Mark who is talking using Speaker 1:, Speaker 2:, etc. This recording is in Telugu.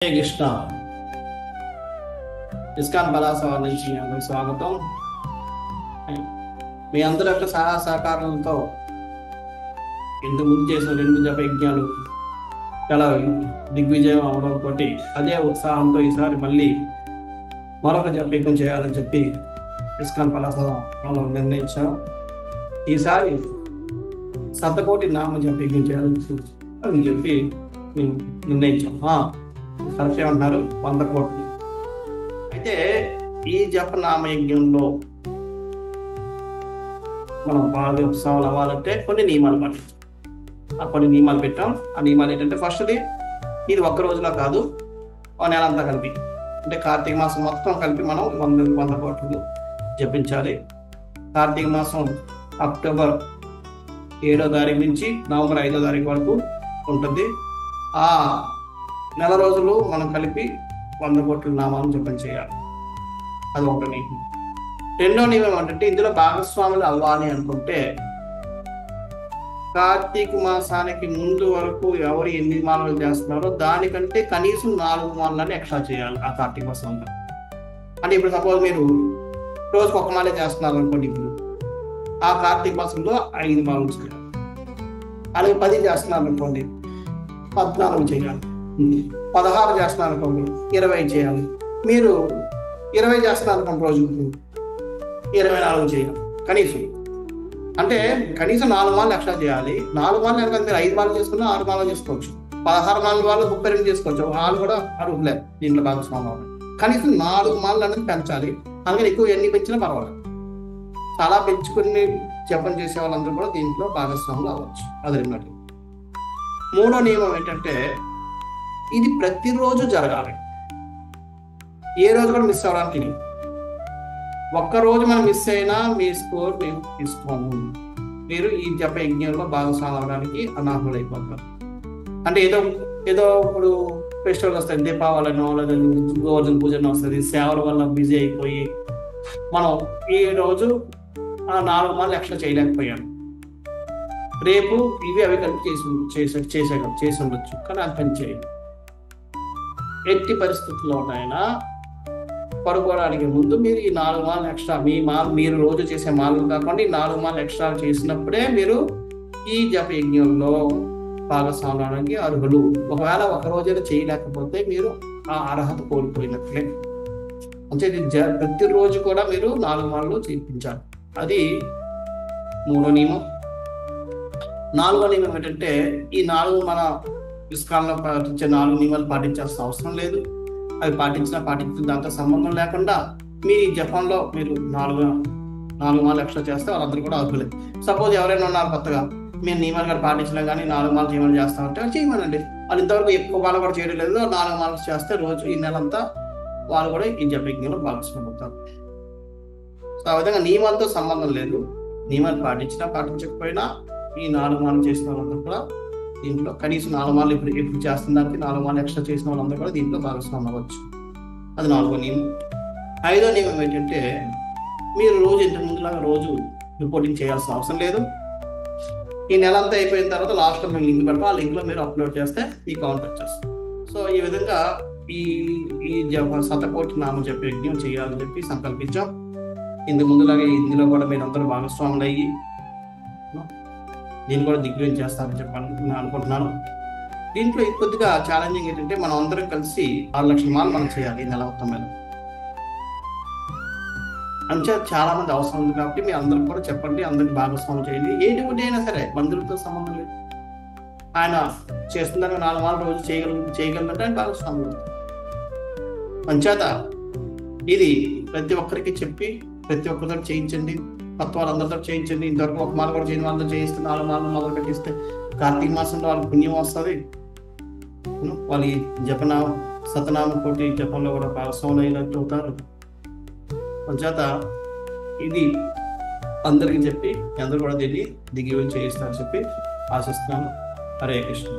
Speaker 1: కృష్ణ ఇస్కాన్ బలాసవా నుంచి అందరికి స్వాగతం. మీ అందరి యొక్క సహాయ సహకారాలతో ఇంతకు ముందు చేసిన 2 జప యజ్ఞాలు చాలా దిగ్విజయం అవడంతో అదే ఉత్సాహంతో ఈసారి మళ్ళీ మరొక జప యజ్ఞం చేయాలని చెప్పి ఇస్కాన్ బలాసవాలో నిర్ణయించాం. ఈసారి 100 కోటి నామ జప యజ్ఞం చేయాలని చెప్పి నిర్ణయించాం. కరెక్ట్ ఏమంటున్నారు, 100 కోట్లు. అయితే ఈ జపనామ యజ్ఞంలో మనం బాగా ఉత్సవాలు అవ్వాలంటే కొన్ని నియమాలు పాటించాం. కొన్ని నియమాలు పెట్టాం. ఆ నియమాలు ఏంటంటే, ఫస్ట్ది ఇది ఒక్క రోజులో కాదు, నెల అంతా కలిపి, అంటే కార్తీక మాసం మొత్తం కలిపి మనం 100 కోట్లు జపించాలి. కార్తీక మాసం అక్టోబర్ 7వ తారీఖు నుంచి నవంబర్ 5వ తారీఖు వరకు ఉంటుంది. ఆ నెల రోజులు మనం కలిపి 100 కోట్ల నామాలను జపం చేయాలి. అది ఒక నియమం. రెండో నియమం ఏంటంటే, ఇందులో భాగస్వాములు అవ్వాలి అనుకుంటే కార్తీక మాసానికి ముందు వరకు ఎవరు ఎన్ని మాలలు చేస్తున్నారో దానికంటే కనీసం 4 మాలని ఎక్స్ట్రా చేయాలి ఆ కార్తీక మాసంలో. అంటే ఇప్పుడు సపోజ్ మీరు రోజుకు 1 మాలే చేస్తున్నారు అనుకోండి, ఇప్పుడు ఆ కార్తీక మాసంలో 5 మాలలు చేయాలి. అలాగే 10 చేస్తున్నారు అనుకోండి, 14 చేయాలి. 16 చేస్తున్నారు అనుకోండి, 20 చేయాలి. మీరు 20 చేస్తున్నారు అనుకోండి, రోజుకు 24 చేయాలి కనీసం. అంటే కనీసం 4 మాలలు ఎక్స్ట్రా చేయాలి. 4 మాలలు కనుక మీరు 5 మాలలు చేసుకున్నా 6 మాలలు చేసుకోవచ్చు. 16 మాలల వాళ్ళు 32 చేసుకోవచ్చు. వాళ్ళు కూడా అర్హులే దీంట్లో భాగస్వామ్యం. కనీసం 4 మాలలు అనేది పెంచాలి. అందుకని ఎక్కువ ఎన్ని పెంచినా పర్వాలేదు. చాలా పెంచుకుని జపం చేసే వాళ్ళందరూ కూడా దీంట్లో భాగస్వాములు అవ్వచ్చు. అది రెండోది. మూడో నియమం ఏంటంటే, ఇది ప్రతిరోజు జరగాలి. ఏ రోజు కూడా మిస్ అవ్వడానికి లేదు. ఒక్కరోజు మనం మిస్ అయినా మీ స్కోర్ మేము తీసుకోము. మీరు ఈ జప యజ్ఞంలో భాగస్వామి అవడానికి అనర్హులైపోతారు. అంటే ఏదో ఇప్పుడు ఫెస్టివల్ వస్తుంది, దీపావళినో లేదా గోవర్ధన పూజనో వస్తుంది, సేవల వల్ల బిజీ అయిపోయి మనం ఈ రోజు 4 మాలలు ఎక్స్ట్రా చేయలేకపోయాను. రేపు ఇవి అవి కలిపి చేసి ఉండొచ్చు, కానీ అది పని చేయాలి. ఎట్టి పరిస్థితుల్లోనైనా పడుకోవడానికి ముందు మీరు ఈ 4 మాలలు ఎక్స్ట్రా మీరు రోజు చేసే మాలలు కాకుండా ఈ 4 మాలలు ఎక్స్ట్రా చేసినప్పుడే మీరు ఈ జప యజ్ఞంలో భాగస్వామ్యానికి అర్హులు. ఒకవేళ ఒక రోజైనా చేయలేకపోతే మీరు ఆ అర్హత కోల్పోయినట్లే. అంటే ప్రతిరోజు కూడా మీరు 4 మాలలు చేయించాలి. అది మూడో నియమం. 4వ నియమం ఏంటంటే, ఈ 4 మన ఇస్కాన్లో పాటించే 4 నియమాలు పాటించాల్సిన అవసరం లేదు. అవి పాటించిన దాంతో సంబంధం లేకుండా మీరు ఈ జపంలో మీరు 4 మాలలు ఎక్స్ట్రా చేస్తే వాళ్ళందరూ కూడా అర్హులే. సపోజ్ ఎవరైనా ఉన్నారు కొత్తగా, మేము నియమాలు కూడా పాటించలేం కానీ 4 మాలలు చేయమని చేస్తామంటే చేయమనండి. వాళ్ళు ఇంతవరకు ఎక్కువ మాలలు కూడా చేయడం లేదు. 4 మాలలు చేస్తే రోజు ఈ నెలంతా వాళ్ళు కూడా ఈ జప యజ్ఞంలో భాగస్వామ్యం అవుతారు. సో ఆ విధంగా నియమాలతో సంబంధం లేదు. నియమాలు పాటించినా పాటించకపోయినా ఈ 4 మాలలు చేసిన వాళ్ళందరూ కూడా దీంట్లో కనీసం 4 మాలలు ఇప్పుడు చేస్తున్న దానికి 4 మాలలు ఎక్స్ట్రా చేసిన వాళ్ళందరూ కూడా దీంట్లో భాగస్వామ్యం అవ్వచ్చు. అది 4వ నియమం. 5వ నియమం ఏంటంటే, మీరు రోజు ఇంతకు ముందులాగా రోజు రిపోర్టింగ్ చేయాల్సిన అవసరం లేదు. ఈ నెల అంతా అయిపోయిన తర్వాత లాస్ట్లో మేము లింక్ పెడతాం. ఆ లింక్లో మీరు అప్లోడ్ చేస్తే ఈ కౌంట్ వచ్చేస్తుంది. సో ఈ విధంగా ఈ 100 కోటి నామం జప యజ్ఞం చేయాలని చెప్పి సంకల్పించాం. ఇంతకు ముందులాగే ఇందులో కూడా మీరు అందరూ భాగస్వాములు అయ్యి దీన్ని కూడా దిగ్విజయం చేస్తారని చెప్పి అనుకుంటున్నాను. దీంట్లో కొద్దిగా ఛాలెంజింగ్ ఏంటంటే, మనం అందరం కలిసి 6 లక్షల మాలలు మనం చేయాలి ఈ నెల మొత్తం మీద. అంచే చాలా మంది అవసరం ఉంది కాబట్టి మీ అందరికి కూడా చెప్పండి, అందరికి భాగస్వామ్యం చేయండి. ఒకటి అయినా సరే బంధువులతో సంబంధం లేదు. ఆయన చేస్తుందని 4 మాలలు రోజు చేయగలంటే ఆయన భాగస్వామ్యం. అంచేత ఇది ప్రతి ఒక్కరికి చెప్పి ప్రతి ఒక్కరితో చేయించండి. కొత్త వాళ్ళందరితో చేయించండి. ఇంతవరకు 1 మాల కూడా చేయని వాళ్ళతో చేయిస్తే 4 మాలలు మొదలు పెట్టిస్తే కార్తీక మాసంలో వాళ్ళకి పుణ్యం వస్తుంది. వాళ్ళు ఈ సతనామ కోటి జపంలో కూడా భాగస్వాములు అయినట్టు అవుతారు. అంచేత ఇది అందరికీ చెప్పి అందరూ కూడా దీన్ని దిగ్విజయం చేయిస్తారని చెప్పి ఆశిస్తున్నాను. హరే కృష్ణ.